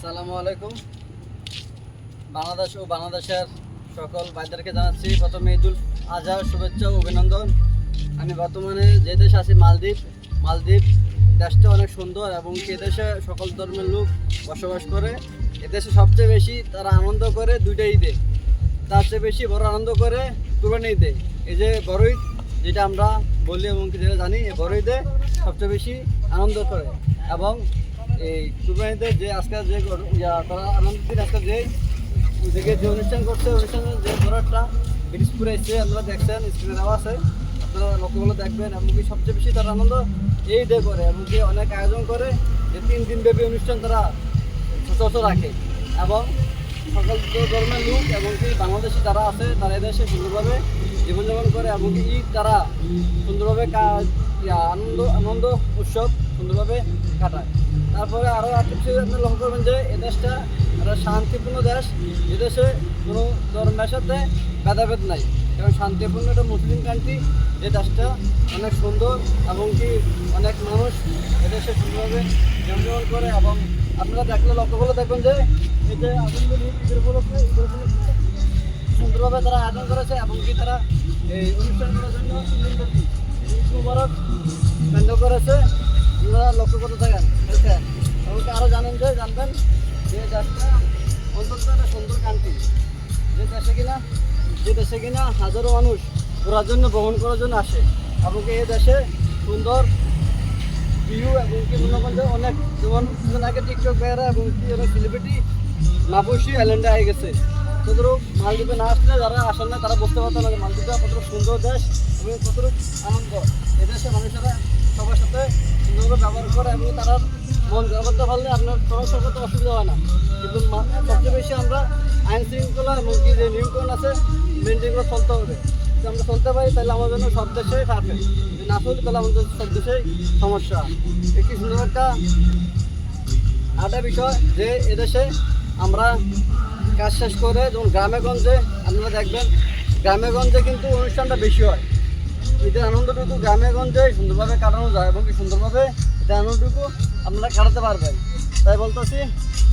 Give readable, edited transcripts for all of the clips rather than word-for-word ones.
আসসালামু আলাইকুম। বাংলাদেশ ও বাংলাদেশের সকল ভাইদেরকে জানাচ্ছি প্রথমে ঈদুল আজহার শুভেচ্ছা ও অভিনন্দন। আমি বর্তমানে যে দেশে আছি মালদ্বীপ দেশটা অনেক সুন্দর এবং এ দেশে সকল ধর্মের লোক বসবাস করে। এদেশে সবচেয়ে বেশি তারা আনন্দ করে দুইটা ঈদে, তার চেয়ে বেশি বড় আনন্দ করে কুরবানি ঈদে। এই যে বড় ঈদ যেটা আমরা বলি এবং যেটা জানি, এই বড় ঈদে সবচেয়ে বেশি আনন্দ করে। এবং এই কুরবানিতে যে আজকে যে তারা আনন্দ দিন আজকে যে অনুষ্ঠান করছে, অনুষ্ঠানের যে ঘোরাটা ব্রিজপুরে এসছে আপনারা দেখছেন, স্ক্রিনে দেওয়া আছে, আপনারা লক্ষ্যগুলো দেখবেন। এমনকি সবচেয়ে বেশি তারা আনন্দ এই ঈদে করে, এমনকি অনেক আয়োজন করে যে 3 দিন ব্যাপী অনুষ্ঠান তারা সচরাচর রাখে। এবং সকল ধর্মের লোক এমনকি বাংলাদেশি যারা আছে তারা এদেশে সুন্দরভাবে জীবনযাপন করে, এমনকি ঈদ তারা সুন্দরভাবে আনন্দ উৎসব সুন্দরভাবে কাটায়। তারপরে আরও একটা বিষয় আপনারা লক্ষ্য করবেন যে এ দেশটা একটা শান্তিপূর্ণ দেশ। এদেশে কোনো ধর্মের সাথে ভেদাভেদ নাই এবং শান্তিপূর্ণ একটা মুসলিম কান্ট্রি। যে দেশটা অনেক সুন্দর এবং কি অনেক মানুষ এদেশে সুন্দরভাবে জীবনযাপন করে। এবং আপনারা দেখলে লক্ষ্য করলে দেখবেন যে এই যে আনন্দগুলি ঈদের উপলক্ষে সুন্দরভাবে তারা আয়োজন করেছে এবং কি তারা এই অনুষ্ঠান করার জন্য 3 দিন ব্যাপী ঈদ মুবারক প্যান্ডেল করেছে। আপনারা লক্ষ্য করতে থাকেন এবং আরও জানবেন যে দেশটা অন্তত একটা সুন্দর কান্ট্রি, যে দেশে কিনা হাজারো মানুষ ঘোরার জন্য ভ্রমণ করার জন্য আসে। এবং এই দেশে সুন্দর ভিউ এবং কি মনে করেন যে অনেক যেমন আগে টিকটক ভাইয়েরা এবং কি অনেক সেলিব্রিটি মাপুসি আইল্যান্ডে আগে গেছে। কতটুকু মালদ্বীপে না আসলে যারা আসেন না তারা বুঝতে পারতো না যে মালদ্বীপে কতটুকু সুন্দর দেশ এবং কতটুকু আনন্দ। এদেশের মানুষেরা সবার সাথে সুন্দরভাবে ব্যবহার করে এবং তারা মন জয় করতে পারলে আপনার সমস্যা করতে অসুবিধা হয় না। কিন্তু সবচেয়ে বেশি আমরা আইন শৃঙ্খলা এবং কি যে নিয়মকানুন আছে মেনটেন করে চলতে হবে। যদি আমরা চলতে পারি তাহলে আমার জন্য সব দেশেই পারফেক্ট, যদি না চলি তাহলে আমাদের সব দেশেই সমস্যা। একটি সুন্দর একটা বিষয় যে এদেশে আমরা কাজ শেষ করে যেমন গ্রামেগঞ্জে আপনারা দেখবেন, গ্রামেগঞ্জে কিন্তু অনুষ্ঠানটা বেশি হয়। ঈদের আনন্দটুকু গ্রামেগঞ্জে সুন্দরভাবে কাটানো যায় এবং কি সুন্দরভাবে ঈদের আনন্দটুকু আপনারা কাটাতে পারবেন। তাই বলতেছি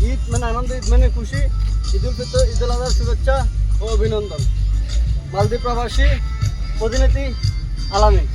ঈদ মানে আনন্দ, ঈদ মানে খুশি। ঈদুল ফিতর, ঈদুল আজহার শুভেচ্ছা ও অভিনন্দন। মালদ্বীপ প্রবাসী প্রতিনিধি আলামিন।